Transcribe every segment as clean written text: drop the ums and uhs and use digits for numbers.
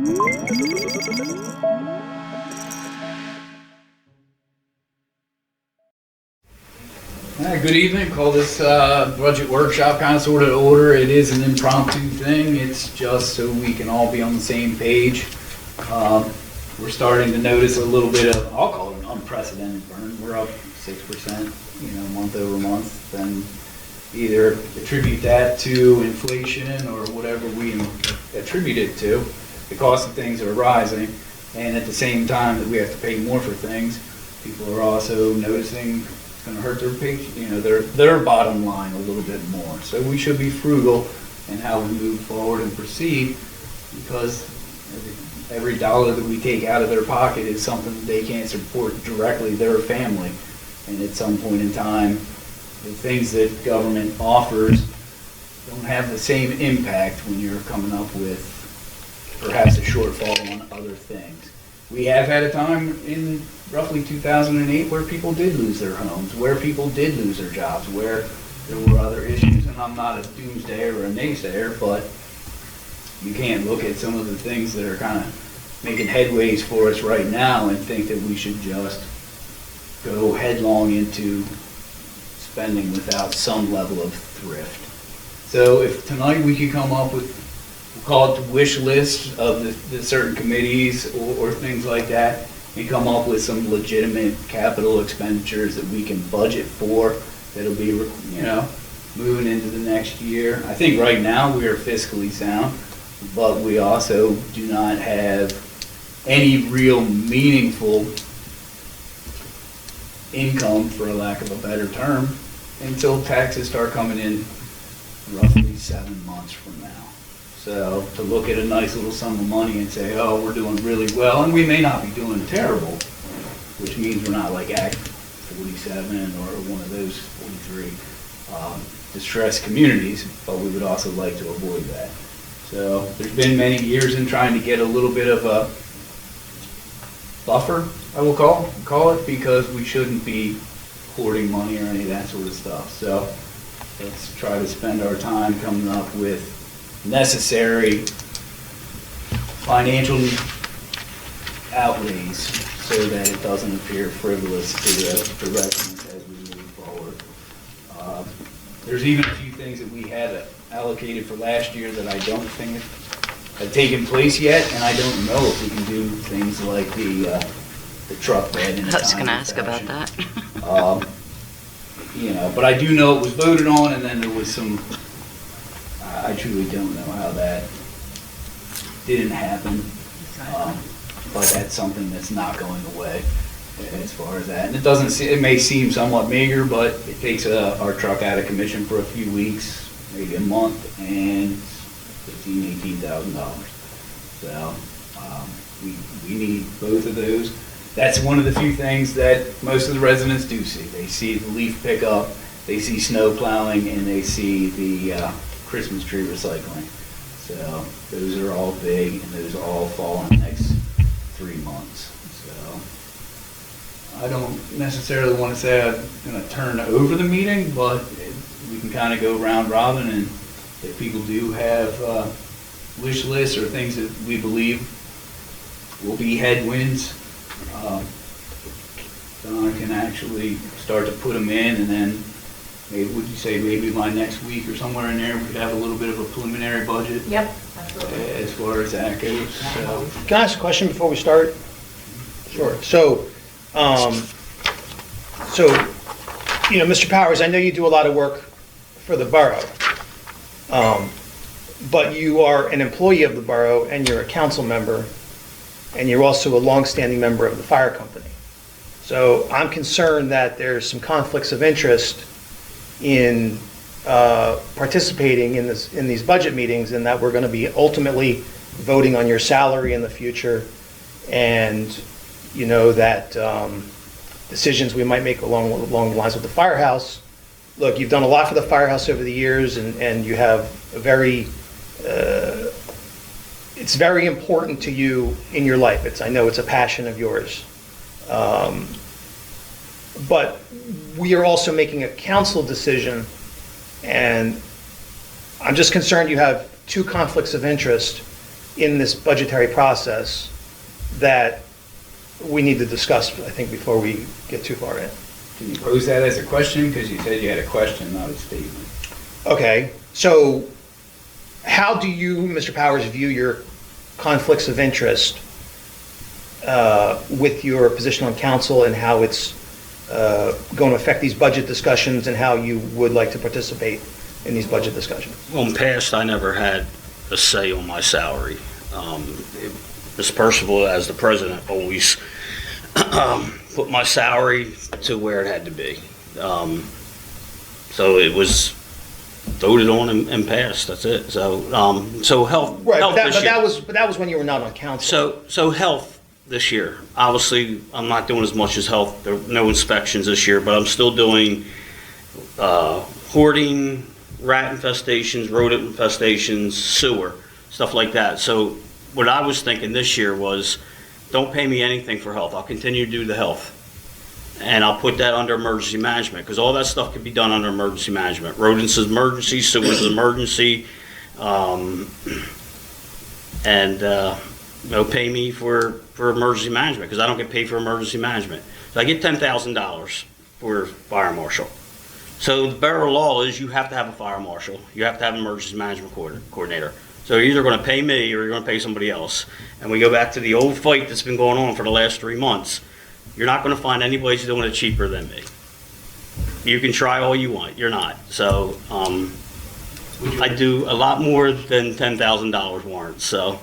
Good evening. Call this budget workshop kind of sort of order. It is an impromptu thing. It's just so we can all be on the same page. We're starting to notice a little bit of, I'll call it an unprecedented burn. We're up 6%, month over month, and either attribute that to inflation or whatever we attribute it to. The cost of things are rising, and at the same time that we have to pay more for things, people are also noticing it's going to hurt their pay, their bottom line a little bit more. So we should be frugal in how we move forward and proceed, because every dollar that we take out of their pocket is something that they can't support directly their family. And at some point in time, the things that government offers don't have the same impact when you're coming up with perhaps a shortfall on other things. We have had a time in roughly 2008 where people did lose their homes, where people did lose their jobs, where there were other issues. And I'm not a doomsdayer or a naysayer, but you can't look at some of the things that are kind of making headways for us right now and think that we should just go headlong into spending without some level of thrift. So if tonight we could come up with, we'll call it the wish list of the certain committees or things like that, and come up with some legitimate capital expenditures that we can budget for that'll be, moving into the next year. I think right now we are fiscally sound, but we also do not have any real meaningful income, for a lack of a better term, until taxes start coming in roughly 7 months from now. So to look at a nice little sum of money and say, oh, we're doing really well, and we may not be doing terrible, which means we're not like Act 47 or one of those 43 distressed communities, but we would also like to avoid that. So there's been many years in trying to get a little bit of a buffer, I will call it, because we shouldn't be hoarding money or any of that sort of stuff. So let's try to spend our time coming up with necessary financial outlays so that it doesn't appear frivolous to the residents as we move forward. There's even a few things that we had allocated for last year that I don't think have taken place yet, and I don't know if we can do things like the truck bed. I was going to ask about that. But I do know it was voted on, and then there was some. I truly don't know how that didn't happen, but that's something that's not going away as far as that. And it doesn't. It may seem somewhat meager, but it takes our truck out of commission for a few weeks, maybe a month, and $18,000. So we need both of those. That's one of the few things that most of the residents do see. They see the leaf pickup, they see snow plowing, and they see the Christmas tree recycling. So those are all big, and those all fall in the next 3 months. So I don't necessarily want to say I'm going to turn over the meeting, but we can kind of go round robin, and if people do have wish lists or things that we believe will be headwinds, Don can actually start to put them in, and then maybe, would you say maybe by next week or somewhere in there we could have a little bit of a preliminary budget? Yep, absolutely. As far as that goes. So. Can I ask a question before we start? Sure. So, Mr. Powers, I know you do a lot of work for the borough, but you are an employee of the borough, and you're a council member, and you're also a longstanding member of the fire company. So I'm concerned that there's some conflicts of interest in participating in these budget meetings, and that we're going to be ultimately voting on your salary in the future, and that decisions we might make along the lines of the firehouse. Look, you've done a lot for the firehouse over the years, and you have a very it's very important to you in your life. I know it's a passion of yours. But we are also making a council decision, and I'm just concerned you have two conflicts of interest in this budgetary process that we need to discuss, I think, before we get too far in. Can you pose that as a question? Because you said you had a question, not a statement. Okay, so how do you, Mr. Powers, view your conflicts of interest with your position on council and how it's going to affect these budget discussions and how you would like to participate in these budget discussions? Well, in the past, I never had a say on my salary. Ms. Purcival, as the president, always put my salary to where it had to be. So it was voted on and passed, that's it. So health. Right, health this year. but that was when you were not on council. So health this year, obviously, I'm not doing as much as health. There are no inspections this year, but I'm still doing hoarding, rat infestations, rodent infestations, sewer, stuff like that. So what I was thinking this year was, don't pay me anything for health. I'll continue to do the health. And I'll put that under emergency management, because all that stuff can be done under emergency management. Rodents is emergency, sewer is emergency, pay me for emergency management, because I don't get paid for emergency management. So I get $10,000 for fire marshal. So the borough law is you have to have a fire marshal, you have to have an emergency management coordinator. So you're either going to pay me or you're going to pay somebody else. And we go back to the old fight that's been going on for the last 3 months. You're not going to find anybody who's doing it cheaper than me. You can try all you want, you're not. So I do a lot more than $10,000 warrants. So,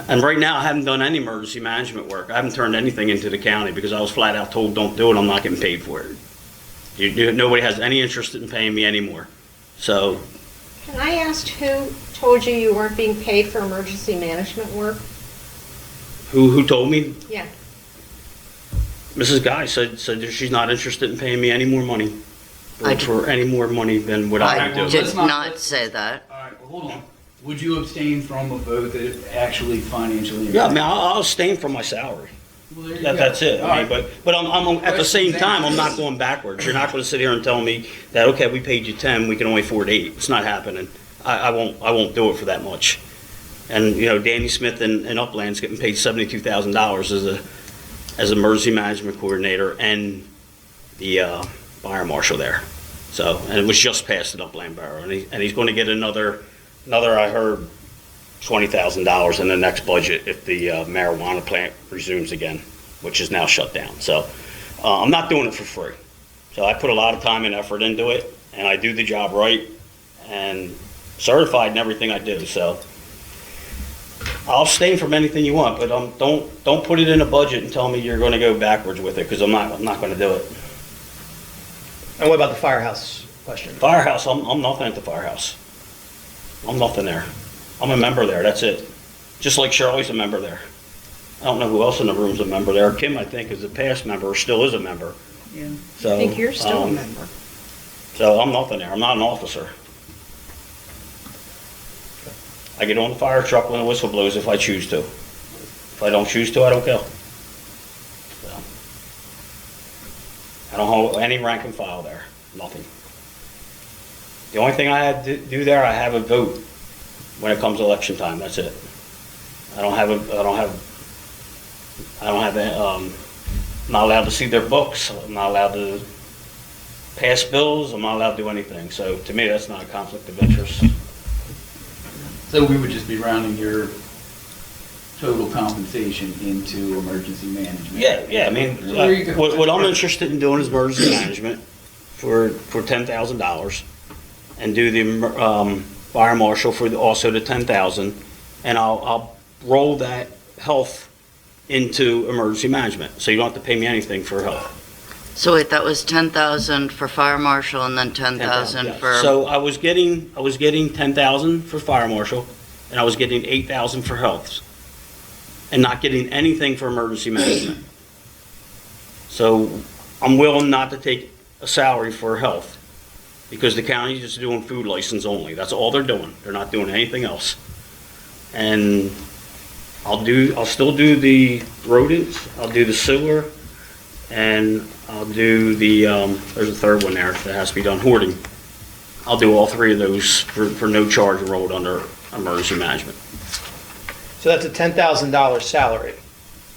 and right now I haven't done any emergency management work. I haven't turned anything into the county because I was flat out told don't do it, I'm not getting paid for it. Nobody has any interest in paying me anymore. So. Can I ask who told you weren't being paid for emergency management work? Who told me? Yeah. Mrs. Guy said that she's not interested in paying me any more money for any more money than what I would do. I did not say that. All right, well, hold on. Would you abstain from a vote that actually financially? Yeah, I mean, I'll abstain from my salary. Well, there you go. That's it. All I mean, right. but I'm at the same time, I'm not going backwards. You're not going to sit here and tell me that, okay, we paid you 10, we can only afford 8. It's not happening. I won't do it for that much. And Danny Smith in Upland's getting paid $72,000 as emergency management coordinator and the fire marshal there. So, and it was just passed in Upland Borough, and he's going to get another I heard $20,000 in the next budget if the marijuana plant resumes again, which is now shut down. So I'm not doing it for free. So I put a lot of time and effort into it, and I do the job right and certified in everything I do. So I'll abstain from anything you want, but don't put it in a budget and tell me you're going to go backwards with it, because I'm not going to do it. And what about the firehouse question? Firehouse, I'm nothing at the firehouse. I'm nothing there. I'm a member there, that's it. Just like Shirley's a member there. I don't know who else in the room's a member there. Kim, I think, is a past member, or still is a member. Yeah. So, I think you're still a member. So I'm nothing there. I'm not an officer. I get on the fire truck when the whistle blows if I choose to. If I don't choose to, I don't go. So, I don't hold any rank and file there. Nothing. The only thing I had to do there, I have a vote when it comes election time. That's it. I'm not allowed to see their books. I'm not allowed to pass bills. I'm not allowed to do anything. So to me, that's not a conflict of interest. So we would just be rounding your total compensation into emergency management? Yeah, I mean, There you go. what I'm interested in doing is emergency management for $10,000, and do the fire marshal for also the $10,000, and I'll roll that health into emergency management, so you don't have to pay me anything for health. So wait, that was 10,000 for fire marshal and then 10,000 Yeah. for... So I was getting 10,000 for fire marshal, and I was getting 8,000 for health, and not getting anything for emergency management. So I'm willing not to take a salary for health, because the county's just doing food license only. That's all they're doing. They're not doing anything else. And I'll still do the rodents, I'll do the sewer, and I'll do the, there's a third one there that has to be done, hoarding. I'll do all 3 of those for no charge enrolled under emergency management. So that's a $10,000 salary.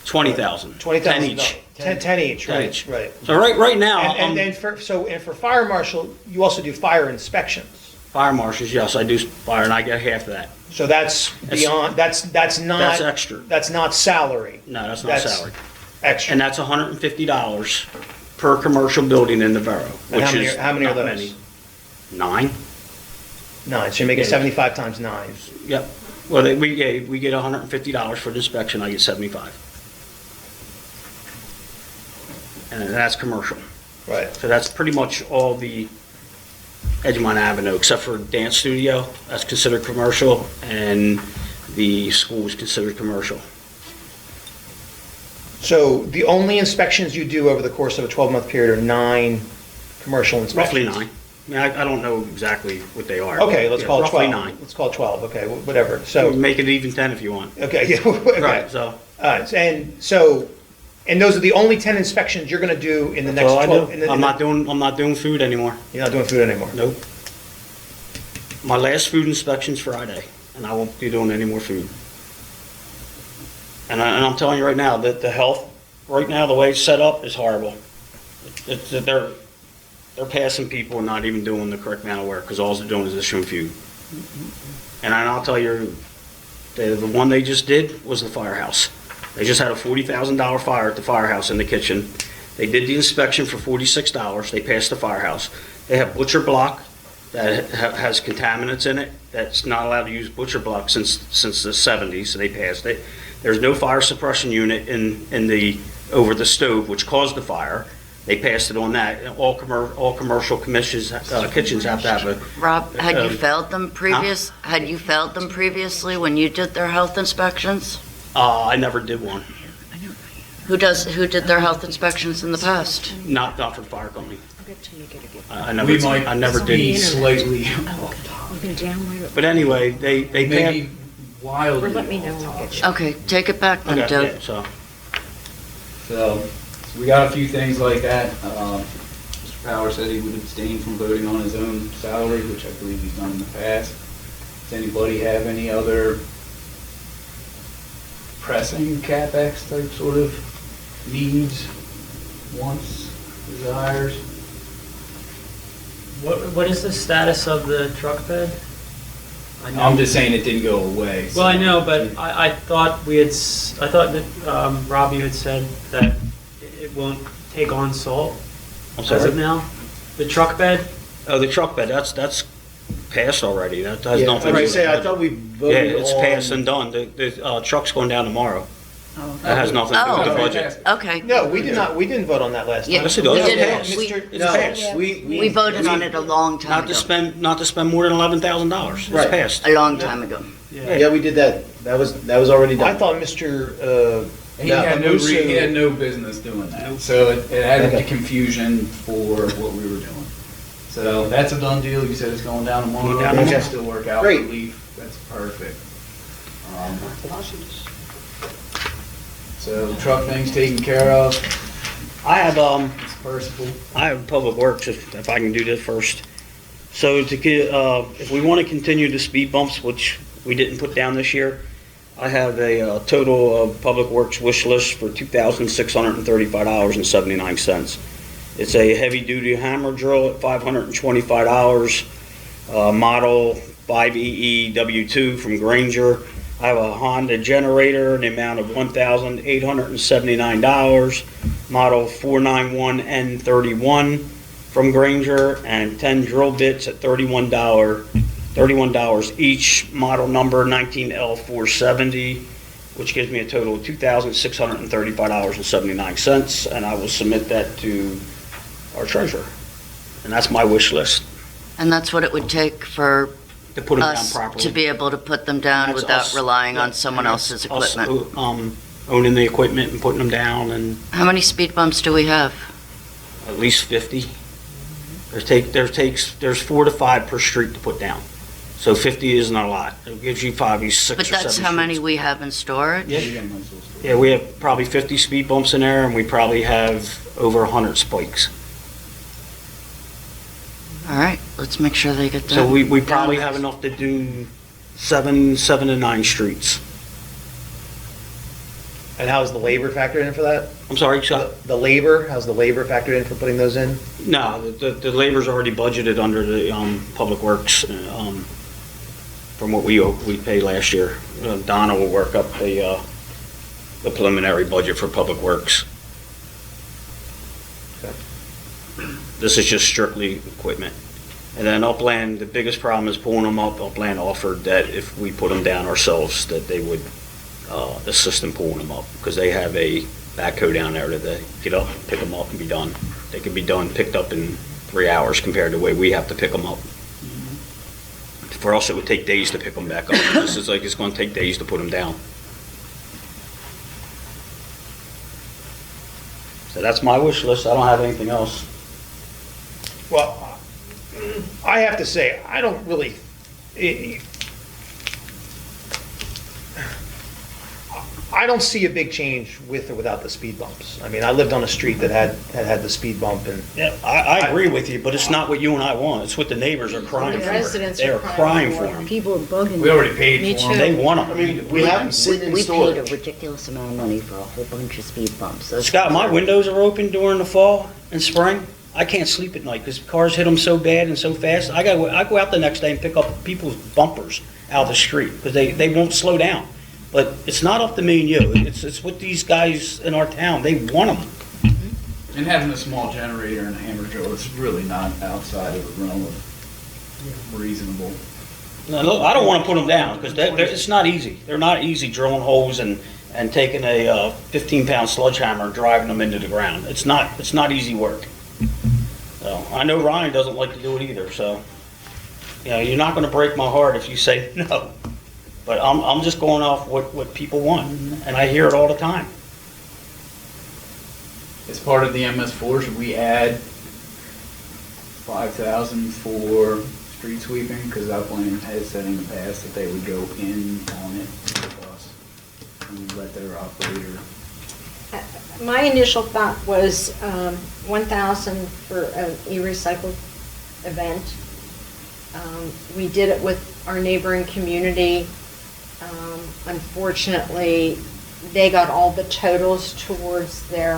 20,000. 20,000. 10 each. 10 each, 10 right, each. right. So right now, And then for fire marshal, you also do fire inspections. fire marshals, yes, I do fire, and I get half of that. So that's beyond, that's not. That's extra. That's not salary. No, that's not salary. Extra. And that's $150 per commercial building in the borough, And which is how many are not those? many. 9. 9, so you're making Yeah. 75 times 9. Yep. Well, we get $150 for the inspection, I get 75. And that's commercial. Right. So that's pretty much all the Edgemont Avenue, except for dance studio, that's considered commercial, and the school is considered commercial. So the only inspections you do over the course of a 12-month period are 9 commercial inspections? Roughly 9. I mean, I don't know exactly what they are. Okay, let's Yeah, call it 12. Roughly 9. Let's call it 12, okay, whatever. So, Make it even 10 if you want. okay, yeah, okay. Right, so. All right, and those are the only 10 inspections you're going to do in the next That's all I 12? do. I'm not doing food anymore. You're not doing food anymore? Nope. My last food inspection's Friday, and I won't be doing any more food. And I'm telling you right now, that the health, right now, the way it's set up is horrible. They're passing people and not even doing the correct amount of work, because all they're doing is issuing food. And I'll tell you, the one they just did was the firehouse. They just had a $40,000 fire at the firehouse in the kitchen. They did the inspection for $46. They passed the firehouse. They have butcher block that has contaminants in it. That's not allowed to use butcher block since the 70s, so they passed it. There's no fire suppression unit in the over the stove, which caused the fire. They passed it on that. And all commercial kitchens have to have a. Rob, had you failed them previously when you did their health inspections? I never did one. Who did their health inspections in the past? Not for the fire company. I We never, might I never be did. slightly, But anyway, they passed. maybe wildly. Or let me know and I'll get you. Okay, take it back then, Okay, Doug. yeah, so. So we got a few things like that. Mr. Power said he would abstain from voting on his own salary, which I believe he's done in the past. Does anybody have any other pressing CapEx type sort of needs, wants, desires? What is the status of the truck bed? I know- I'm just saying it didn't go away. so- Well, I know, but I thought I thought that Rob, you had said that it won't take on salt I'm as of sorry. now. The truck bed? Oh, the truck bed, that's passed already. That has Yeah, nothing to I do was with say, I it. thought we Yeah, voted on. it's passed and done. The truck's going down tomorrow. That has nothing to do with the Oh. budget. Okay. No, we didn't vote on that last time. Yeah, Yes, it does. we It's did it. passed. We- It's No, passed. We voted on it a long time ago. Not to spend more than $11,000. It's Right. passed. A long time ago. Yeah, we did that. That was already I done. thought Mr. He had no, Amuso- he had no business doing that, so it added Okay. the confusion for what we were doing. So that's a done deal, you said it's going down tomorrow, Going down that tomorrow. can still work out for Great. Leaf, that's perfect. So truck thing's taken care of, I have, it's Purcival. I have Public Works, if I can do this first. So to get, if we want to continue the speed bumps, which we didn't put down this year, I have a total of Public Works wish list for $2,635.79. It's a heavy-duty hammer drill at $525, model 5EE W2 from Granger. I have a Honda generator in the amount of $1,879, model 491N31 from Granger, and 10 drill bits at $31 each, model number 19L470, which gives me a total of $2,635.79, and I will submit that to our treasurer. And that's my wish list, And that's what it would take for to put them down us properly. to be able to put them down That's without us. relying on Yeah, someone and else's us, equipment. owning the equipment and putting them down, and How many speed bumps do we have? at least 50. There's 4 to 5 per street to put down. So 50 isn't a lot. It gives you probably 6 or But 7 that's how many streets. we have in storage? Yeah, we have probably 50 speed bumps in there, and we probably have over 100 spikes. All right, let's make sure they get that. So we probably have enough to do 7 to 9 streets. And how's the labor factored in for that? I'm sorry, Scott? The labor, how's the labor factored in for putting those in? No, the labor's already budgeted under the Public Works, from what we paid last year. Donna will work up the preliminary budget for Public Works. Okay. This is just strictly equipment. And then Upland, the biggest problem is pulling them up. Upland offered that if we put them down ourselves, that they would assist in pulling them up, because they have a backhoe down there that they get up, pick them up, and be done. They can be done, picked up in 3 hours compared to the way we have to pick them up. For us, it would take days to pick them back up. This is like it's going to take days to put them down. So that's my wish list. I don't have anything else. Well, I have to say, I don't really, I don't see a big change with or without the speed bumps. I mean, I lived on a street that had the speed bump, and Yeah, I agree with you, but it's not what you and I want. It's what the neighbors are crying The for. residents They are are crying crying for for them. People are bugging. We already paid Me for too. them. They want I them. mean, we have them sitting in We paid a storage. ridiculous amount of money for a whole bunch of speed bumps. Those Scott, my things are- windows are open during the fall and spring. I can't sleep at night because cars hit them so bad and so fast. I go out the next day and pick up people's bumpers out of the street because they won't slow down. But it's not up to me and you. It's what these guys in our town, they want them. And having a small generator and a hammer drill, it's really not outside of the realm of reasonable. Now, look, I don't want to put them down because it's not easy. They're not easy drilling holes and taking a 15-pound sledgehammer and driving them into the ground. It's not easy work. So I know Ryan doesn't like to do it either. So you're not going to break my heart if you say no. But I'm just going off what people want, and I hear it all the time. As part of the MS4, should we add 5,000 for street sweeping? Because Upland has said in the past that they would go in on it with us and let their operator. My initial thought was 1,000 for an e-recycle event. We did it with our neighboring community. Unfortunately, they got all the totals towards their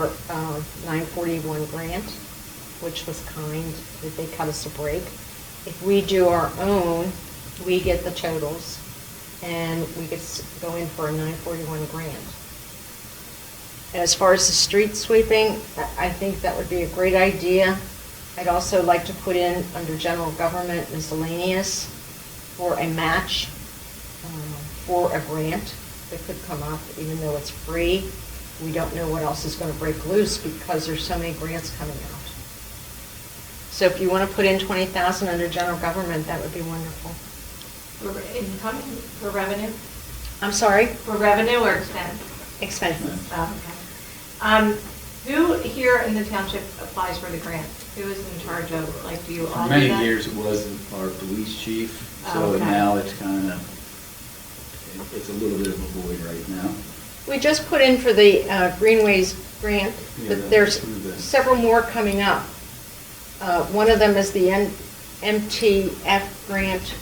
941 grant, which was kind, that they cut us a break. If we do our own, we get the totals, and we could go in for a 941 grant. As far as the street sweeping, I think that would be a great idea. I'd also like to put in under general government miscellaneous for a match for a grant that could come up, even though it's free. We don't know what else is going to break loose because there's so many grants coming out. So if you want to put in 20,000 under general government, that would be wonderful. For income, for revenue? I'm sorry? For revenue or expense? Expenses. Oh, okay. Who here in the township applies for the grant? Who is in charge of, like, do you all For do many that? years, it was our police chief, Oh, so okay. now it's kind of, it's a little bit of a void right now. We just put in for the Greenways grant, Yeah, but there's through the- several more coming up. One of them is the MTF grant.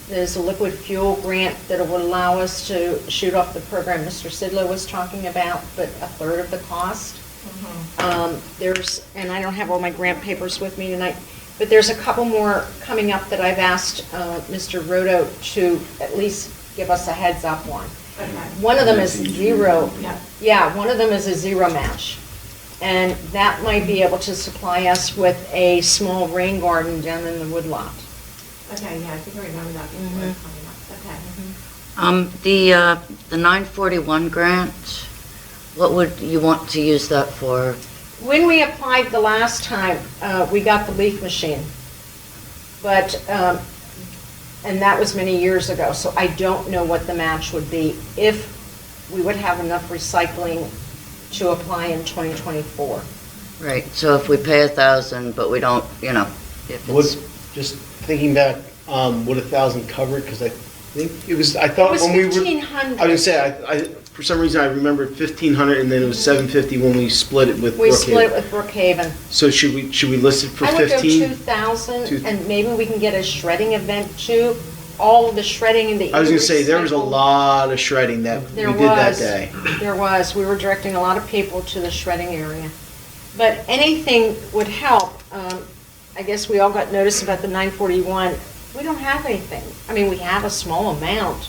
There's a liquid fuel grant that will allow us to shoot off the program Mr. Sidlow was talking about, but a third of the cost. There's, and I don't have all my grant papers with me tonight, but there's a couple more coming up that I've asked Mr. Roto to at least give us a heads up on. Okay. One of them is zero. Yeah. Yeah, one of them is a zero match. And that might be able to supply us with a small rain garden down in the woodlot. Okay, yeah, I think I remember that before coming up. Okay. The 941 grant, what would you want to use that for? When we applied the last time, we got the leaf machine. But, and that was many years ago, so I don't know what the match would be if we would have enough recycling to apply in 2024. Right, so if we pay 1,000, but we don't, if Would, it's, just thinking back, would 1,000 cover it? Because I think it was, I It thought was when we were. 1,500. I was gonna say, I, for some reason, I remembered 1,500 and then it was 750 when we split it with We Brookhaven. split it with Brookhaven. So should we list it for I would go 15? 2,000, Two- and maybe we can get a shredding event too, all of the shredding and the. I was gonna say, there was a recycle. lot of shredding that we There did that was. day. There was. We were directing a lot of people to the shredding area. But anything would help. I guess we all got notice about the 941. We don't have anything. I mean, we have a small amount,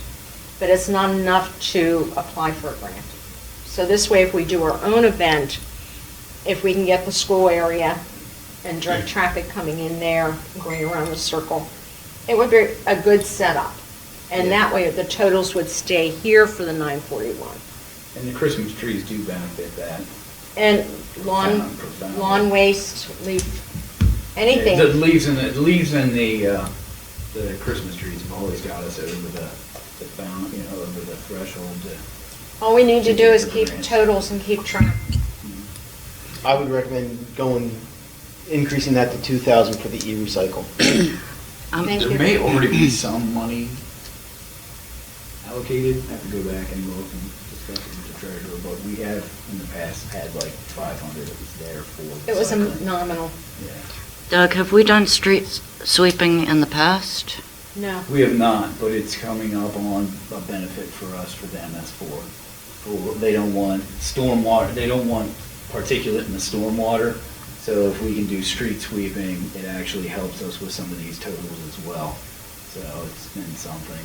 but it's not enough to apply for a grant. So this way, if we do our own event, if we can get the school area and direct traffic coming in there, going around the circle, it would be a good setup. And that way, the totals would stay here for the 941. And the Christmas trees do benefit that. And lawn Profound. waste, leaf, anything. The leaves and the Christmas trees have always got us over the bound, over the threshold to. All we need to do is keep totals and keep track. I would recommend increasing that to 2,000 for the e-recycle. Thank There you. may already be some money allocated. I have to go back and look and discuss it with the treasurer, but we have in the past had like 500 that was there for. It was recycling. nominal. Yeah. Doug, have we done street sweeping in the past? No. We have not, but it's coming up on a benefit for us for the MS4. They don't want stormwater, they don't want particulate in the stormwater. So if we can do street sweeping, it actually helps us with some of these totals as well. So it's been something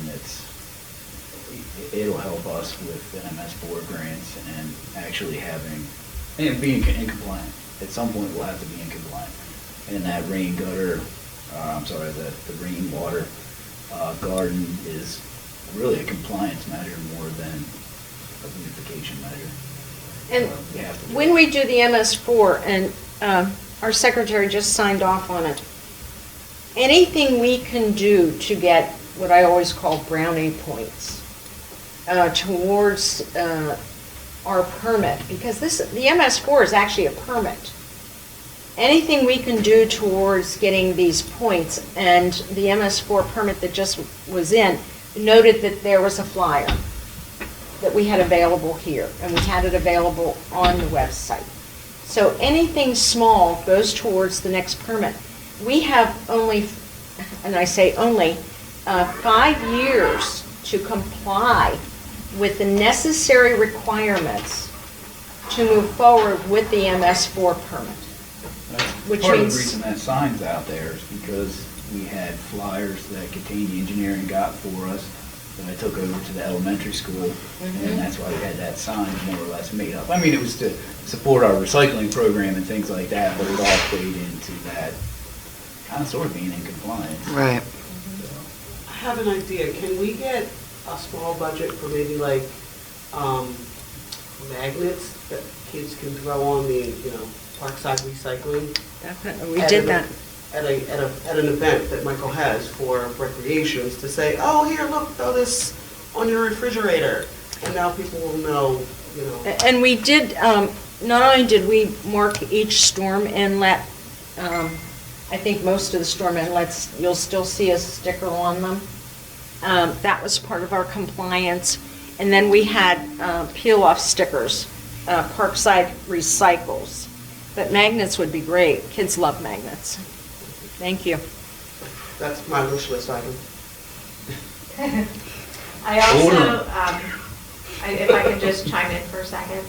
it'll help us with the MS4 grants and actually being in compliant. At some point, we'll have to be in compliant. And that rain gutter, the rainwater garden is really a compliance measure more than a beautification measure. And We have to do when it. we do the MS4, and our secretary just signed off on it, anything we can do to get what I always call brownie points towards our permit, because the MS4 is actually a permit. Anything we can do towards getting these points, and the MS4 permit that just was in noted that there was a flyer that we had available here, and we had it available on the website. So anything small goes towards the next permit. We have only, and I say only, 5 years to comply with the necessary requirements to move forward with the MS4 permit. That's Which part of means- the reason that sign's out there is because we had flyers that Catania Engineering got for us that I took over to the elementary school, and that's why we had that sign more or less made up. I mean, it was to support our recycling program and things like that, but it all played into that kind of sort of being in compliance. Right. So, I have an idea. Can we get a small budget for maybe like magnets that kids can throw on the, Parkside recycling? Definitely, we did that. At an event that Michael has for recreations to say, oh, here, look, throw this on your refrigerator. And now people will know, And we did, not only did we mark each storm inlet, I think most of the storm inlets, you'll still see a sticker on them. That was part of our compliance. And then we had peel-off stickers, Parkside Recycles. But magnets would be great. Kids love magnets. Thank you. that's my wish list item. I also, if I could just chime in for a second,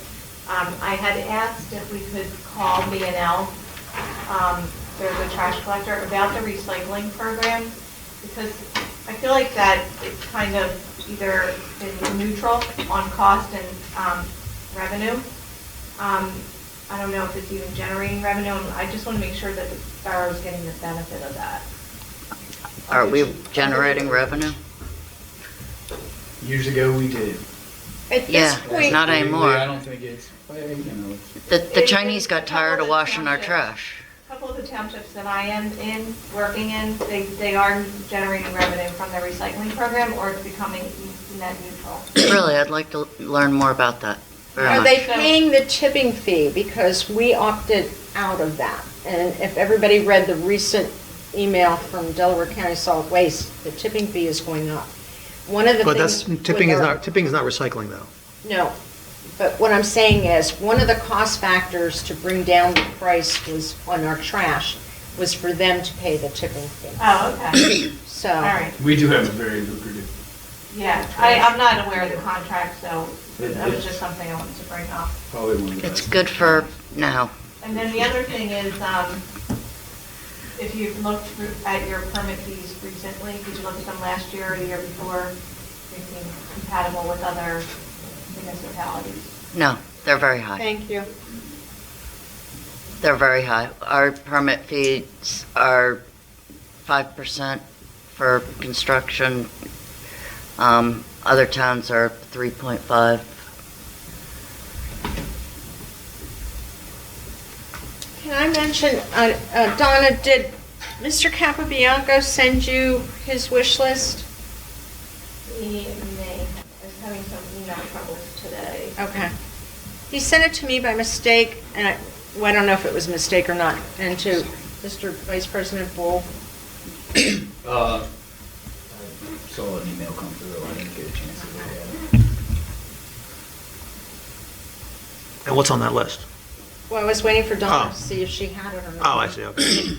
I had asked if we could call B&L, there's a trash collector, about the recycling program, because I feel like that it's kind of either been neutral on cost and revenue. I don't know if it's even generating revenue, and I just want to make sure that the borough is getting the benefit of that. Are we generating revenue? Years ago, we did. At this Yeah, point, not anymore. I don't think it's, The Chinese got tired of washing our trash. A couple of the townships that I am working in, they are generating revenue from their recycling program, or it's becoming net neutral. Really, I'd like to learn more about that. Very are much. they paying the tipping fee? Because we opted out of that. And if everybody read the recent email from Delaware County Solid Waste, the tipping fee is going up. One of the But things. tipping is with our- not recycling though. No, but what I'm saying is, one of the cost factors to bring down the price was, on our trash, was for them to pay the tipping fee. Oh, okay. So. All right, We do have a very lucrative. yeah, I'm not aware of the contract, so that was just something I wanted to bring up. Probably one of the It's best. good for now. And then the other thing is, if you've looked at your permit fees recently, did you look at them last year or the year before? They seem compatible with other municipalities. No, they're very high. Thank you. They're very high. Our permit fees are 5% for construction. Other towns are 3.5. Can I mention, Donna, did Mr. Capobianco send you his wish list? He is having some email troubles today. Okay. He sent it to me by mistake, and I don't know if it was a mistake or not, and to Mr. Vice President Bull. I saw an email come through, I didn't get a chance to look at it. And what's on that list? Well, I was waiting for Donna Oh. to see if she had it or not. Oh, I see, okay.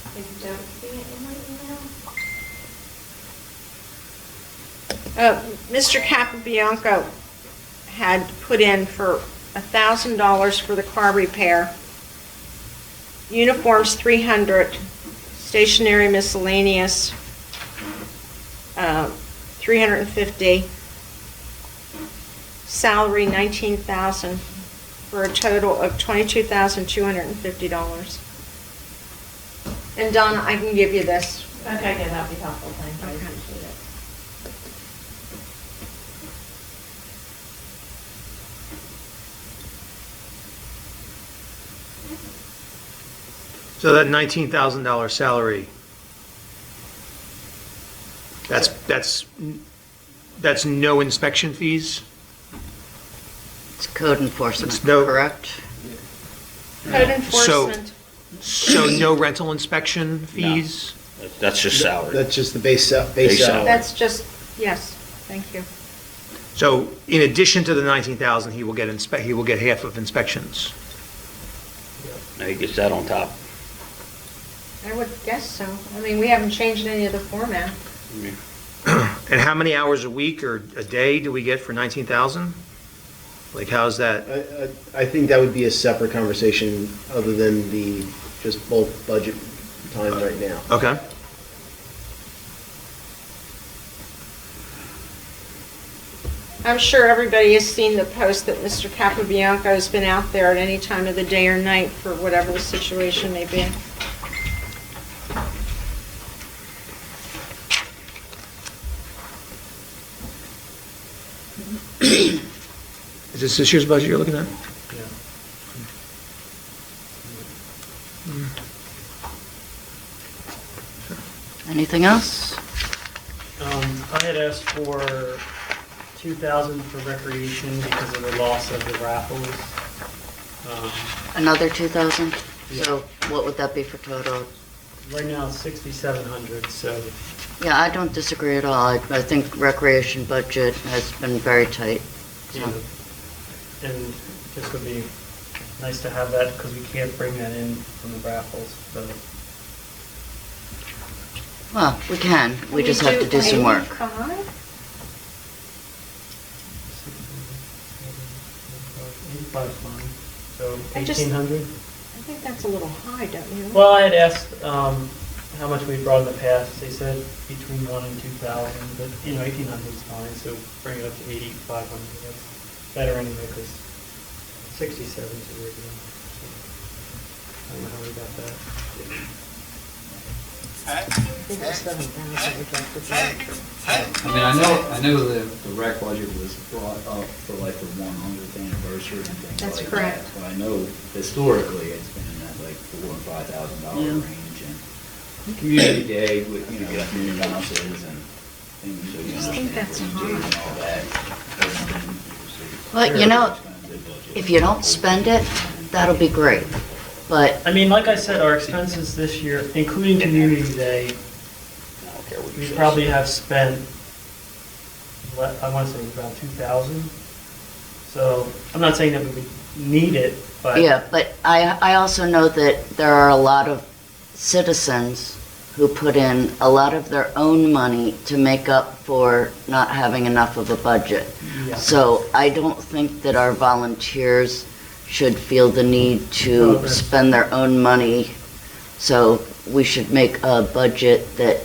I don't see it in my email. Mr. Capobianco had put in for $1,000 for the car repair, uniforms 300, stationery miscellaneous 350, salary 19,000, for a total of $22,250. And Donna, I can give you this. Okay, yeah, that'd be helpful, thank you, I Okay. appreciate it. So that $19,000 salary, that's no inspection fees? It's code enforcement, It's no- correct? Code enforcement. So no rental inspection fees? That's just salary. That's just the base Base salary. That's just, yes, thank you. So in addition to the 19,000, he will get half of inspections? Now he gets that on top. I would guess so. I mean, we haven't changed any of the format. And how many hours a week or a day do we get for 19,000? Like, how's that? I think that would be a separate conversation other than the just bulk budget time right now. Okay. I'm sure everybody has seen the post that Mr. Capobianco has been out there at any time of the day or night for whatever the situation may be. Is this year's budget you're looking at? Yeah. Anything else? I had asked for 2,000 for recreation because of the loss of the raffles. Another 2,000? Yeah. So what would that be for total? Right now it's 6,700, so Yeah, I don't disagree at all. I think recreation budget has been very tight. you know, and this would be nice to have that because we can't bring that in from the raffles. So Well, we can. We just have to do some work. 85? 85 fine. So I just- 1,800. I think that's a little high, don't you? Well, I had asked how much we brought in the past. They said between 1,000 and 2,000, but 1,800 is fine. So bring it up to 8,500. That's better anyway because 67 is the original. So I don't know how we got that. I think it's 7,000 we dropped it down. I mean, I know the rec budget was brought up for like the 100th anniversary and things That's like correct. that. But I know historically, it's been in that like $4,000 and $5,000 Yeah. range. And community day with, community bounces and things, so, I think that's and all that. Well, if you don't spend it, that'll be great. But I mean, like I said, our expenses this year, including Community Day, we probably have spent, I want to say about 2,000. So I'm not saying that we would need it, but. Yeah, but I also know that there are a lot of citizens who put in a lot of their own money to make up for not having enough of a budget. Yeah. So I don't think that our volunteers should feel the need Oh, to that's- spend their own money. So we should make a budget that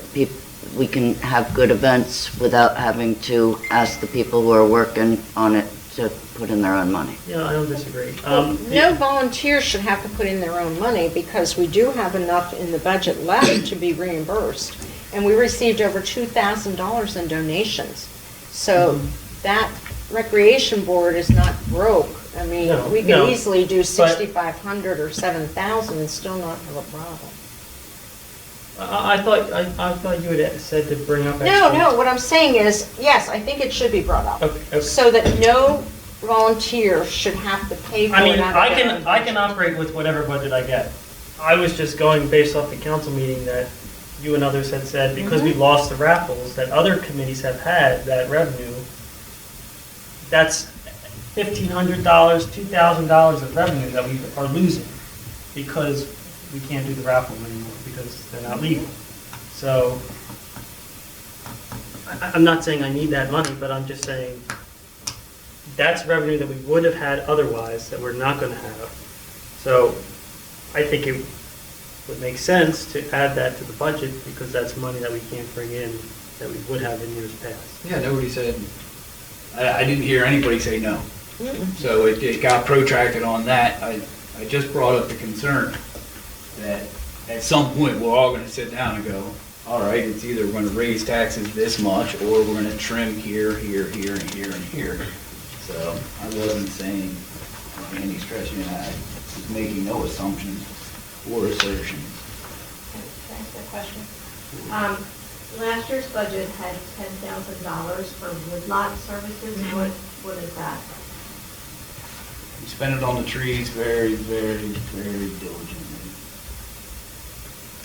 we can have good events without having to ask the people who are working on it to put in their own money. Yeah, I don't disagree. No volunteers should have to put in their own money because we do have enough in the budget left to be reimbursed. And we received over $2,000 in donations. So that recreation board is not broke. I mean, No, we could no, easily do but- 6,500 or 7,000 and still not have a problem. I thought you had said to bring up. No, extra- no, what I'm saying is, yes, I think it should be brought up. Okay. So that no volunteer should have to pay for it. I mean, out of I their own can budget. operate with whatever budget I get. I was just going based off the council meeting that you and others had said, because we lost the raffles, that other committees have had that revenue. That's $1,500, $2,000 of revenue that we are losing because we can't do the raffles anymore because they're not legal. So I'm not saying I need that money, but I'm just saying that's revenue that we would have had otherwise that we're not going to have. So I think it would make sense to add that to the budget because that's money that we can't bring in that we would have in years past. Yeah, nobody said, I didn't hear anybody say no. So it got protracted on that. I just brought up the concern that at some point, we're all gonna sit down and go, all right, it's either we're gonna raise taxes this much, or we're gonna trim here, here, here, and here, and here. So I wasn't saying, by any stretch, you know, I was making no assumptions or assertions. Can I ask a question? Last year's budget had $10,000 for woodlot services. What is that? We spent it on the trees very, very, very diligently.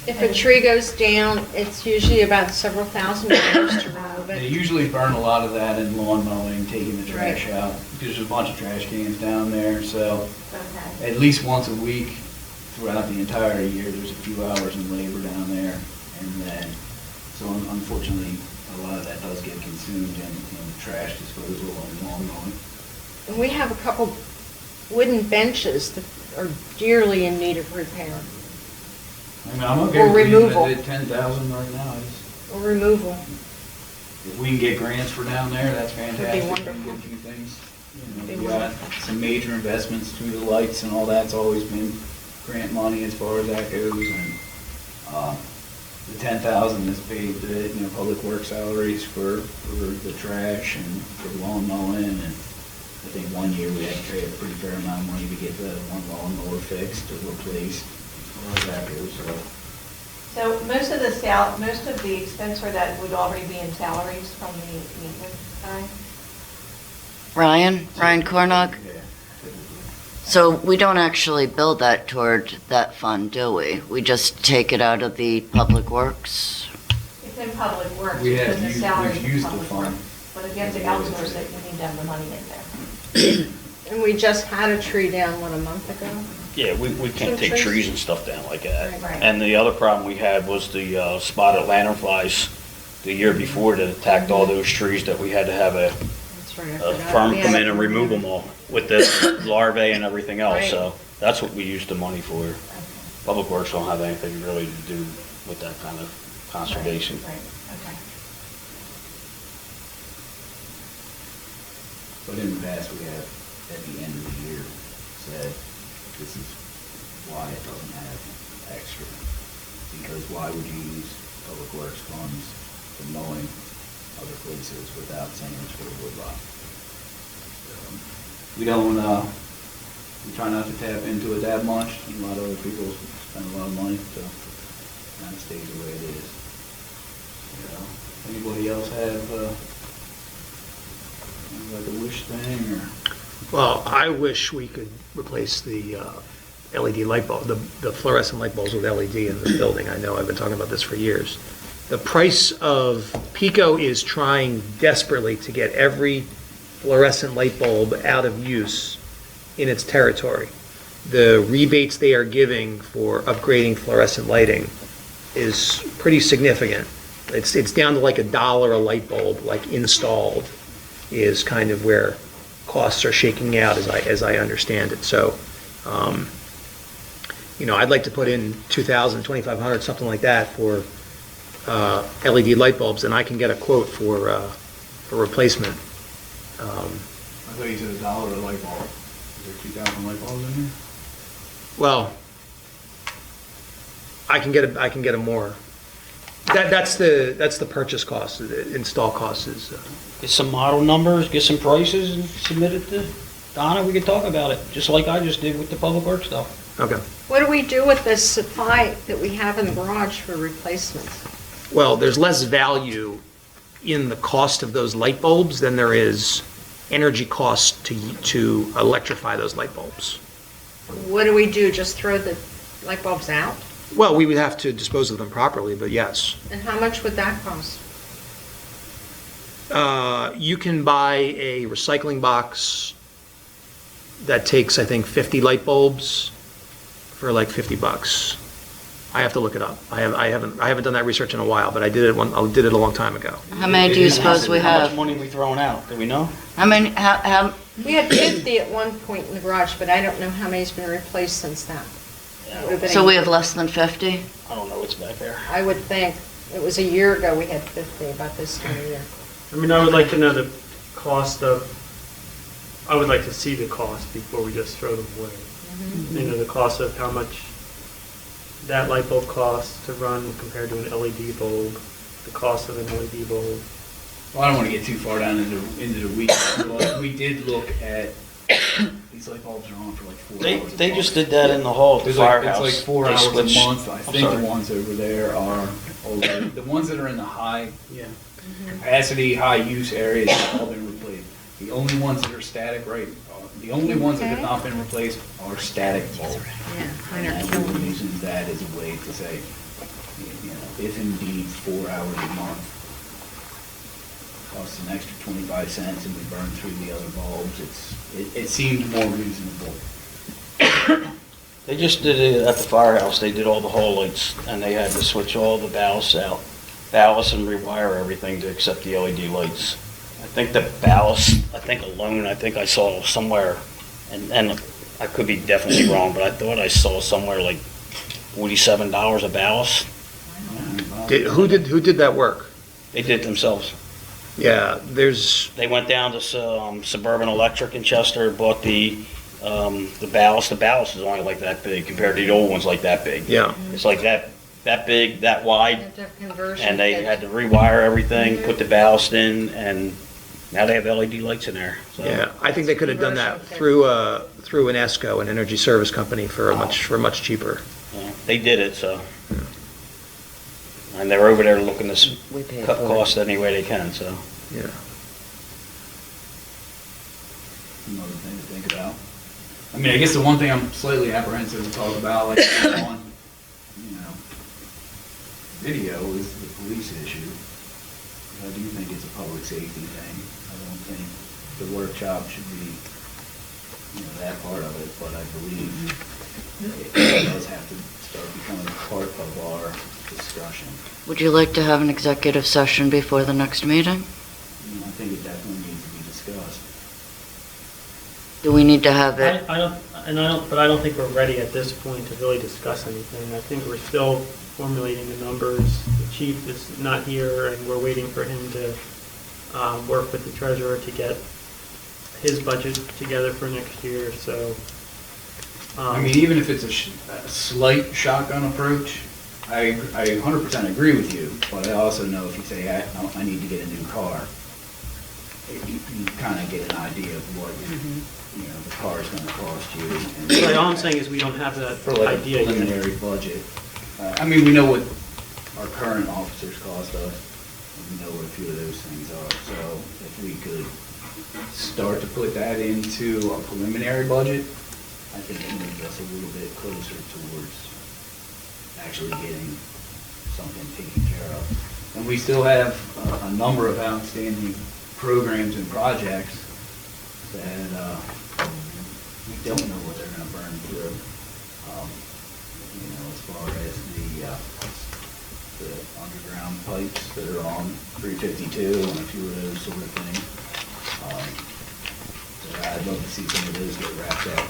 If a tree goes down, it's usually about several $1,000s to remove They it. usually burn a lot of that in lawn mowing, taking the trash Right. out, because there's a bunch of trash cans down there, so Okay. at least once a week throughout the entire year, there's a few hours in labor down there, and then, so unfortunately, a lot of that does get consumed in trash disposal and lawn mowing. And we have a couple wooden benches that are dearly in need of repair I mean, I'm okay Or with leaving removal. it at 10,000 right now. or removal. If we can get grants for down there, that's fantastic. We can wonderful. get a few things. You Be know, we got some major investments through the lights and all that's always been grant money as far as that goes. And the 10,000 is paid the, you know, public works salaries for the trash and for lawn mowing. And I think one year we had to pay a pretty fair amount of money to get the one lawnmower fixed or replaced. As far as that goes, so. So most of the expense for that would already be in salaries from the maintenance guy? Ryan Cornog? Yeah. So we don't actually build that toward that fund, do we? We just take it out of the Public Works? It's in public works We have because the used- salary we've is used the public fund. works. But if you have to outsource it, you need to have the money in there. And we just had a tree down, what, a month ago? Yeah, we can't Some take trees. trees and stuff down like that. Right. And the other problem we had was the spotted lanternflies the year before that attacked all those trees that we had to have a That's right, I a forgot. firm We come had in a- and remove them all with the larvae and everything else. Right. So that's what we use the money for. Public Works don't have anything really to do with that kind of conservation. Right, okay. But in the past, we have, at the end of the year, said, this is why it doesn't have extra. Because why would you use public works funds for mowing other places without saying it's for the woodlot? We don't, we try not to tap into it that much. A lot of other people spend a lot of money, so it kind of stays the way it is. You know, anybody else have, like a wish thing, or? Well, I wish we could replace the LED light bulb, the fluorescent light bulbs with LED in the building. I know I've been talking about this for years. The price of, Pico is trying desperately to get every fluorescent light bulb out of use in its territory. The rebates they are giving for upgrading fluorescent lighting is pretty significant. It's down to like $1 a light bulb, like installed, is kind of where costs are shaking out as I understand it. So, I'd like to put in $2,000, $2,500, something like that for LED light bulbs, and I can get a quote for replacement. I thought you said $1 a light bulb. Is there 2,000 light bulbs in here? Well, I can get a more. That's the purchase cost. The install cost is. Get some model numbers, get some prices, and submit it to Donna. We can talk about it, just like I just did with the public works stuff. Okay. What do we do with this supply that we have in the garage for replacements? Well, there's less value in the cost of those light bulbs than there is energy cost to electrify those light bulbs. What do we do, just throw the light bulbs out? Well, we would have to dispose of them properly, but yes. And how much would that cost? You can buy a recycling box that takes, I think, 50 light bulbs for like $50. I have to look it up. I haven't done that research in a while, but I did it a long time ago. How many do you suppose we How have? much money we throwing out? Do we know? How many, how, We had 50 at one point in the garage, but I don't know how many's been replaced since then. Would've been so a we year. have less than 50? I don't know what's back there. I would think, it was a year ago we had 50, about this time of year. I mean, I would like to know the cost of, I would like to see the cost before we just throw them away. The cost of how much that light bulb costs to run compared to an LED bulb, the cost of an LED bulb. Well, I don't want to get too far down into the weeds, but we did look at, these light bulbs are on for like 4 hours. They just did that in the hall at the It's like, firehouse. it's like 4 They hours switched- a month. I I'm think sorry. the ones over there are older. The ones that are in the high Yeah. capacity, high use areas have all been replaced. The only ones that are static, the only ones that have not been replaced are static bulbs. Yeah, mine are And killing we're me. using that as a way to say, if indeed 4 hours a month costs an extra 25 cents and we burn through the other bulbs, it seemed more reasonable. They just did it at the firehouse. They did all the hall lights, and they had to switch all the ballasts out. Ballast and rewire everything to accept the LED lights. I think the ballast, alone, I saw somewhere, and I could be definitely wrong, but I thought I saw somewhere like $47 a ballast. Who did that work? They did it themselves. Yeah, there's, They went down to Suburban Electric in Chester, bought the ballast. The ballast is only like that big compared to the old ones like that big. yeah. It's like that big, that wide, Had to have conversion and they kit. had to rewire everything, put the ballast in, and now they have LED lights in there. So Yeah, I think they could have done that through an ESCO, an energy service company, for much cheaper. they did it, so. And they're over there looking to We paid cut for it. costs any way they can, so. Yeah. Another thing to think about. I mean, I guess the one thing I'm slightly apprehensive to talk about, like on, video, is the police issue. I do think it's a public safety thing. I don't think the workshop should be, that part of it, but I believe it does have to start becoming part of our discussion. Would you like to have an executive session before the next meeting? I think it definitely needs to be discussed. Do we need to have it? I don't think we're ready at this point to really discuss anything. I think we're still formulating the numbers. The chief is not here, and we're waiting for him to work with the treasurer to get his budget together for next year, so. I mean, even if it's a slight shotgun approach, I 100% agree with you, but I also know if you say, I need to get a new car, you kind of get an idea of what, the car's going to cost you. But all I'm saying is we don't have that For like a idea yet. preliminary budget. I mean, we know what our current officers cost us, and we know what a few of those things are. So if we could start to put that into a preliminary budget, I think it moves us a little bit closer towards actually getting something taken care of. And we still have a number of outstanding programs and projects that we don't know what they're gonna burn through. As far as the underground pipes that are on 352 and a few of those sort of things. So I'd love to see some of those get wrapped up.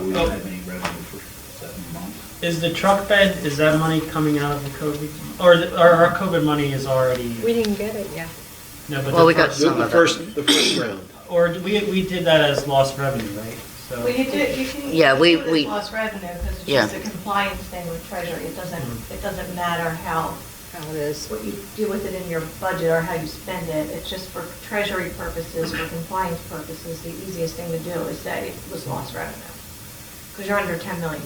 We don't have any revenue for 7 months. Is the truck bed, is that money coming out of the COVID, or our COVID money is already? We didn't get it yet. No, but Well, the we got first- some The of it. first round. Or we did that as lost revenue, right? So. Well, you can. Yeah, we- do it as we- lost revenue, because it's Yeah. just a compliance thing with Treasury. It doesn't matter how How it is. what you do with it in your budget or how you spend it. It's just for Treasury purposes, for compliance purposes, the easiest thing to do is say it was lost revenue, because you're under $10 million.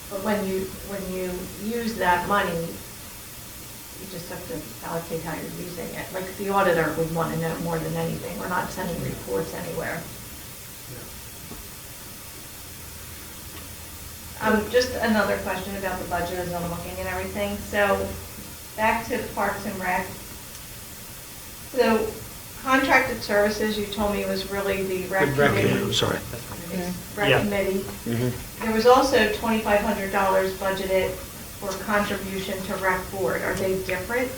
But when you use that money, you just have to allocate how you're using it. Like the auditor would want to know more than anything. We're not sending reports anywhere. Just another question about the budget as I'm looking at everything. So back to Parks and Rec. So contracted services, you told me was really the rec The rec committee. committee. Sorry. Rec Yeah. committee. There was also $2,500 budgeted for contribution to rec board. Are they different?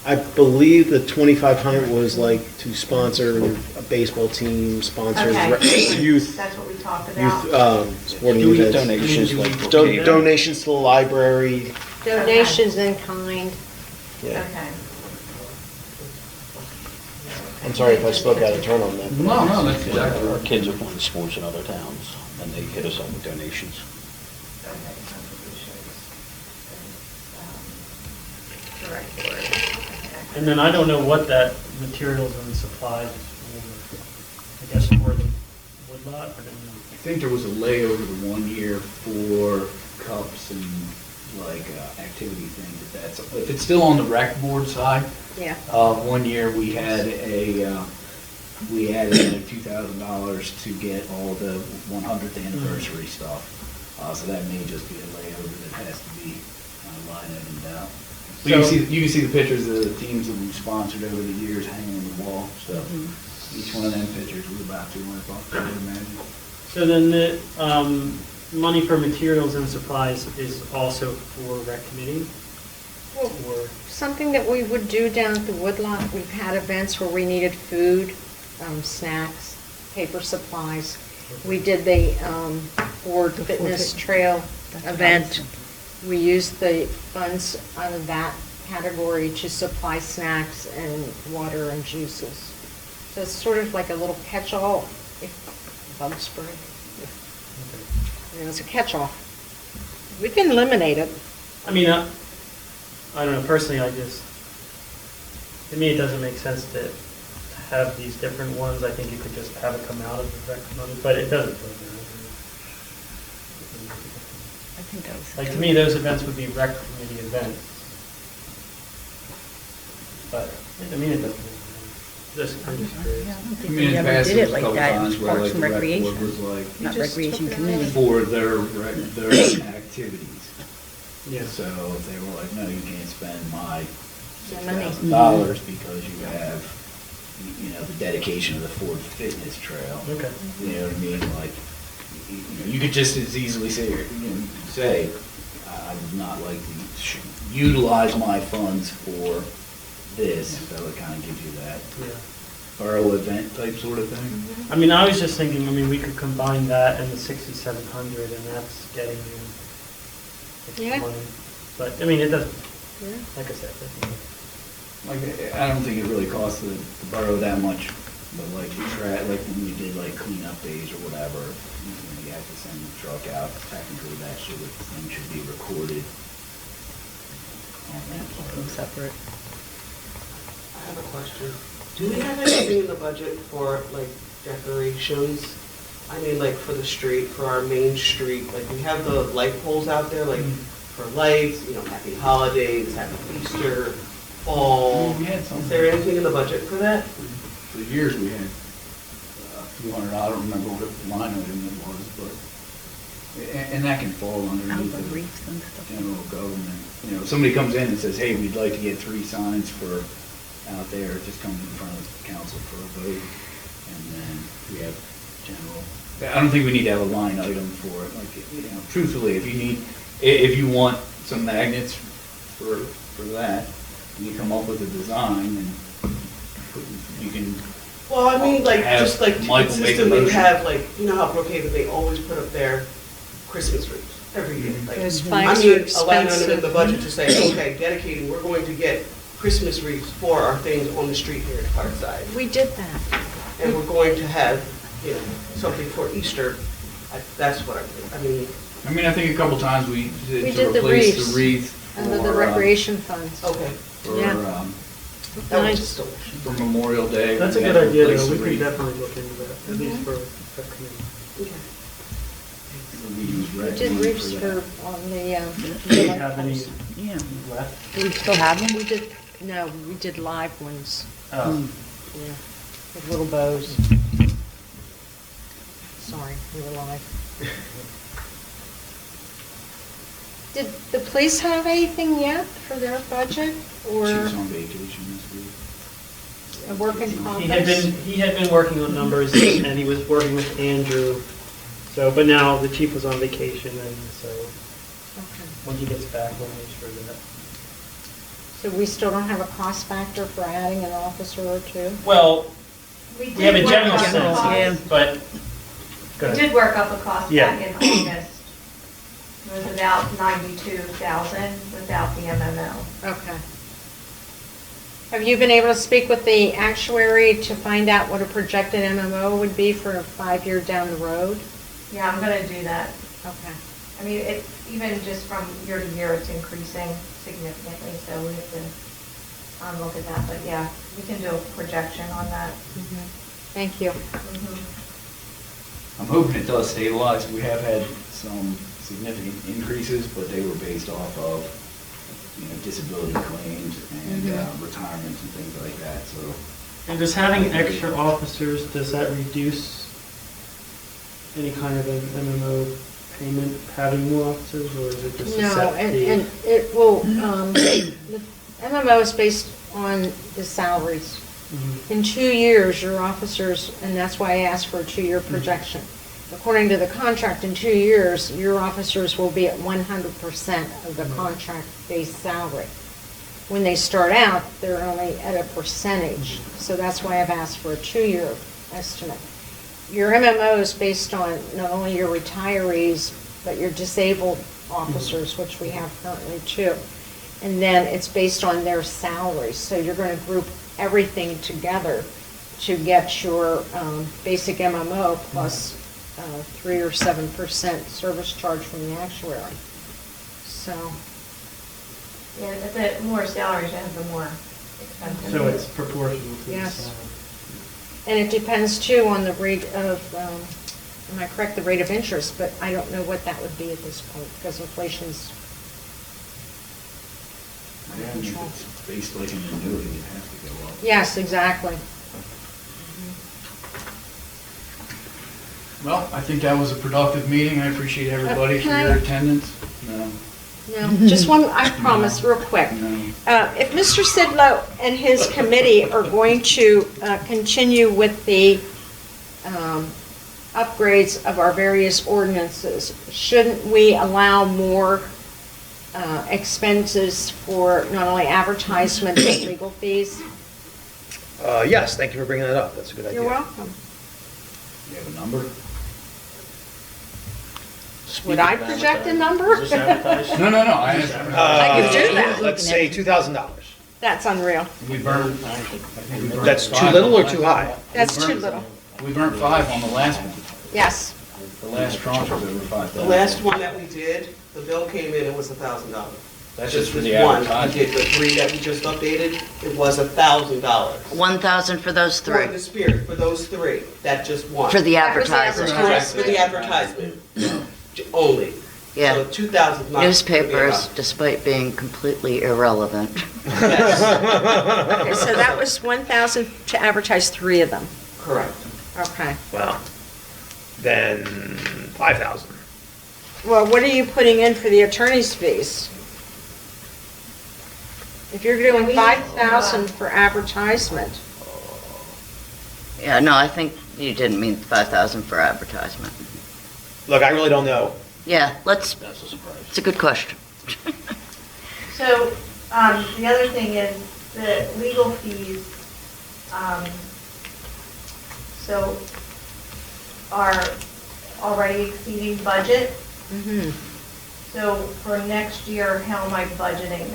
I believe the 2,500 was like to sponsor a baseball team, sponsor Okay. youth, That's what we talked about. sporting Do we events. donations like for Don- catering? Donations to the library. Donations in kind. Yeah. Okay. I'm sorry if I spoke out of turn on that. No, that's exactly Our right. kids are playing sports in other towns, and they hit us up with donations. Okay, contributions. Direct board. Okay. And then I don't know what that materials and supplies is for, I guess for the woodlot, I don't know. I think there was a layover the 1 year for cups and like activity things. If it's still on the rec board side, Yeah. 1 year we had we added like $2,000 to get all the 100th anniversary stuff. So that may just be a layover that has to be line item out. So you can see the pictures of the teams that we've sponsored over the years hanging on the wall. So each one of them pictures was about $200, I would imagine. So then the money for materials and supplies is also for rec committee? Or, Something that we would do down at the woodlot, we've had events where we needed food, snacks, paper supplies. We did the Ford Fitness Trail event. We used the funds out of that category to supply snacks and water and juices. So it's sort of like a little catch-all, bug spray. It's a catch-all. We can eliminate it. I mean, I don't know, personally, to me, it doesn't make sense to have these different ones. I think you could just have it come out of the rec money, but it doesn't. I think that was. Like, to me, those events would be rec committee events. But, I mean, it doesn't. I'm just curious. I mean, in the past, there was a couple times where like the rec board was like, Not recreation committee. for their activities. Yeah. So if they were like, no, you can't spend my money. $6,000 because you have, the dedication of the Ford Fitness Trail. Okay. You know what I mean? Like, you could just as easily say, I would not like to utilize my funds for this, so it kind of gives you that Yeah. borough event type sort of thing. I mean, I was just thinking, we could combine that and the 6,700, and that's getting you extra Yeah. money. But, I mean, it doesn't, Yeah. like I said, Like, I don't think it really costs the borough that much, but like when we did like cleanup days or whatever, you have to send the truck out, technically that sort of thing should be recorded on that part of it. Separate. I have a question. Do we have anything in the budget for like decorations? I mean, like for the street, for our main street, like we have the light poles out there, like for lights, happy holidays, happy Easter, fall. We had some. Is there anything in the budget for that? For years we had a few hundred, I don't remember what line item it was, but And that can fall underneath the general government. You know, if somebody comes in and says, hey, we'd like to get 3 signs for out there, it just comes in front of the council for a vote. And then we have general, I don't think we need to have a line item for it. Like, you know, truthfully, if you want some magnets for that, you come up with a design and you can. Well, I mean, like, Have just like to Michael make a consistently motion. have, like, you know how Brookhaven, they always put up their Christmas trees every year. Like, Those I flags mean, are a line item in the expensive. budget to say, okay, dedicating, we're going to get Christmas wreaths for our things on the street here at Parkside. We did that. And we're going to have, you know, something for Easter. That's what I mean. I think a couple times we We did did to the replace wreaths the wreath under the for, recreation funds. Okay, for, Yeah. that was Nice. just delicious. for Memorial Day. That's a we good had to idea, replace though. the We can wreath. definitely look into that, at least for a committee. Okay. We used We red did money roofs that. for, on the, Do you have any left? Do we still have them? We did, no, we did live ones, Oh, yeah, with little bows. Sorry, we were live. Did the police have anything yet for their budget, or She was on vacation this week. a work in he had progress? been working on numbers, and he was working with Andrew, so, but now the chief was on vacation, and so Okay. when he gets back, we'll make sure that. So we still don't have a cost factor for adding an officer or two? Well, we have a did work general up a sense, cost. but, go We ahead. did work up a cost Yeah. back in August. It was about 92,000 without the MMO. Okay. Have you been able to speak with the actuary to find out what a projected MMO would be for a 5-year down the road? Yeah, I'm gonna do that. Okay. I mean, it's, even just from year to year, it's increasing significantly, so we have to look at that. But yeah, we can do a projection on that. Thank you. Mhm. I'm hoping it does stabilize. We have had some significant increases, but they were based off of, you know, disability claims and retirements and things like that, so. And does having extra officers, does that reduce any kind of an MMO payment, having more officers, or is it just a No, set fee? and it will, the MMO is based on the salaries. Mhm. In 2 years, your officers, and that's why I asked for a 2-year projection. According to the contract, in 2 years, your officers will be at 100% of the contract-based salary. When they start out, they're only at a percentage, so that's why I've asked for a 2-year estimate. Your MMO is based on not only your retirees, but your disabled officers, which we have currently too. And then it's based on their salaries, so you're going to group everything together to get your basic MMO plus 3 or 7% service charge from the actuary. So, Yeah, the more salaries you have, the more expensive. So it's proportional to the Yes. salary. and it depends too on the rate of, am I correct, the rate of interest, but I don't know what that would be at this point, because inflation's Yeah, I mean, if it's based like an annuity, it has to go up. Yes, exactly. Well, I think that was a productive meeting. I appreciate everybody for Can I- your attendance. No, No, just one, I promise, real quick. no. If Mr. Sidlow and his committee are going to continue with the upgrades of our various ordinances, shouldn't we allow more expenses for not only advertisement, but legal fees? Yes, thank you for bringing that up. That's a good idea. You're welcome. You have a number? Would I project a number? Is this advertised? No. I could do that. Let's say $2,000. That's unreal. We burned, I think we burned That's too 5 little on or the too last high? one. That's We too burnt- little. We burnt 5 on the last one. Yes. The last tranche was over 5,000. The last one that we did, the bill came in, it was $1,000. That's just for the this one. advertising. We did the 3 that we just updated, it was $1,000. 1,000 for those For 3, the Spirit, for those 3, that just one. for the That was the advertising. Correct, for the advertisement, only. Yeah. So 2,000 is not. Newspapers, despite being completely irrelevant. Yes, Okay, so that was 1,000 to advertise 3 of them. correct. Okay. Well, then 5,000. Well, what are you putting in for the attorney's fees? If you're doing 5,000 for advertisement, Yeah, no, I think you didn't mean 5,000 for advertisement. Look, I really don't know. Yeah, That's a surprise. it's a good question. So, the other thing is the legal fees, so are already exceeding budget. So for next year, how am I budgeting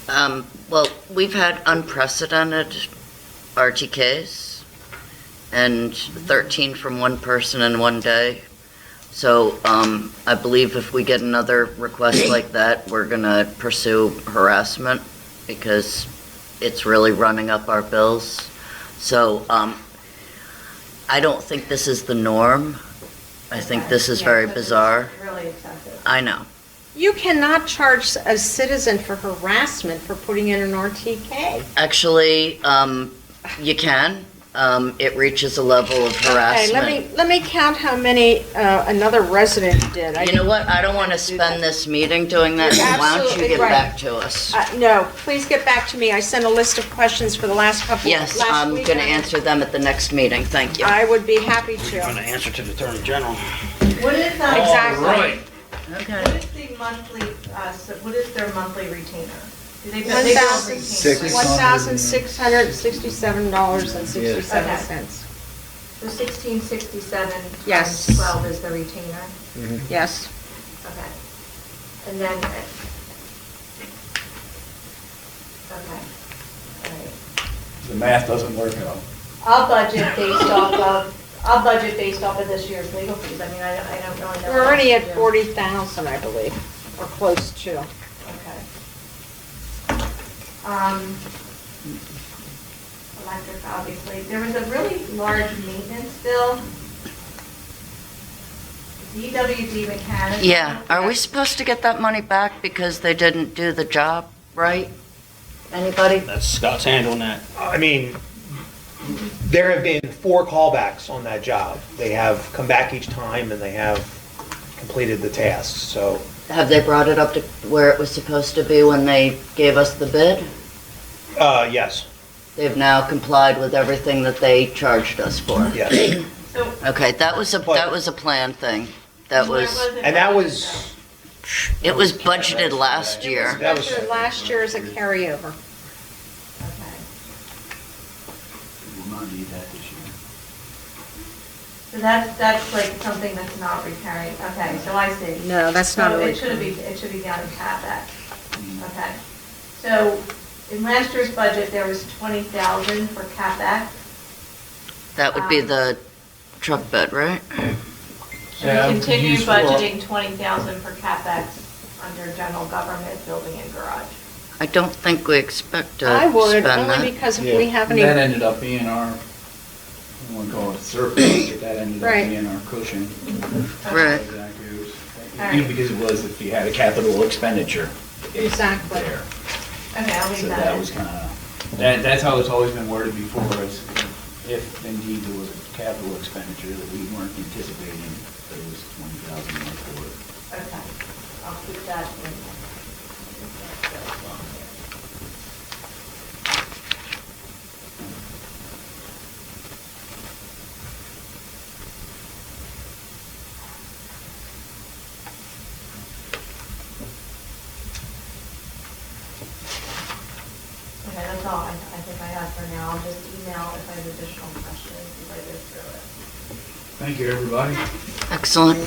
them? Well, we've had unprecedented RTKs and 13 from one person in one day. So I believe if we get another request like that, we're going to pursue harassment because it's really running up our bills. So I don't think this is the norm. I think this is Yeah, very because it's bizarre. Really excessive. I know. you cannot charge a citizen for harassment for putting in an RTK. Actually, you can. It reaches a level of Okay, harassment. let me count how many another resident did. You know what? I don't want to spend this meeting doing that. You're So why don't you absolutely get right. back to us? No, please get back to me. I sent a list of questions for the last couple, Yes, last I'm week. going to answer them at the next meeting. Thank you. I would be happy I'm going to. to answer to the Attorney General. What is, Exactly. Okay. what is the monthly, what is their monthly retainer? Do they One they don't thousand retain, right? $1,667.67. So 1667 Yes. times 12 is the retainer? Yes. Okay. And then, okay, all right. The math doesn't work out. I'll budget based off of this year's legal fees. I mean, I don't really know. We're what already else at to do. 40,000, I believe, or close to. Okay. Electric, obviously. There was a really large maintenance bill. DWD mechanic. Yeah, are we supposed to get that money back because they didn't do the job right? Anybody? That's Scott's handling that. I mean, there have been 4 callbacks on that job. They have come back each time and they have completed the tasks, so. Have they brought it up to where it was supposed to be when they gave us the bid? Yes, They've now complied with everything that they charged us for. yes. So. Okay, that was a planned thing. That where was, it? And that was, it was budgeted last year. That was- Budgeted last year as a carryover. Okay. We will not need that this year. So that's like something that's not recurring. Okay, so I see. No, that's not So a it should be down in CapEx. Okay. So in last year's budget, there was 20,000 for CapEx. That would be the truck bid, right? Should Yeah, we continue use for- budgeting 20,000 for CapEx under general government, building and garage? I don't think we expect to I would, spend only that. because if we have any, That ended up being our, I want to call it surplus, but that ended up Right. being our cushion. Right. Exactly. Because it was if you had a capital expenditure. it's Exactly. there. Okay, I'll So leave that that was in. kind of, that's how it's always been worded before, is if indeed there was a capital expenditure that we weren't anticipating, there was 20,000 left for it. Okay, I'll keep that in. Okay, that's all I think I have for now. I'll just email if I have additional questions as I go through it. Thank you, everybody. Excellent.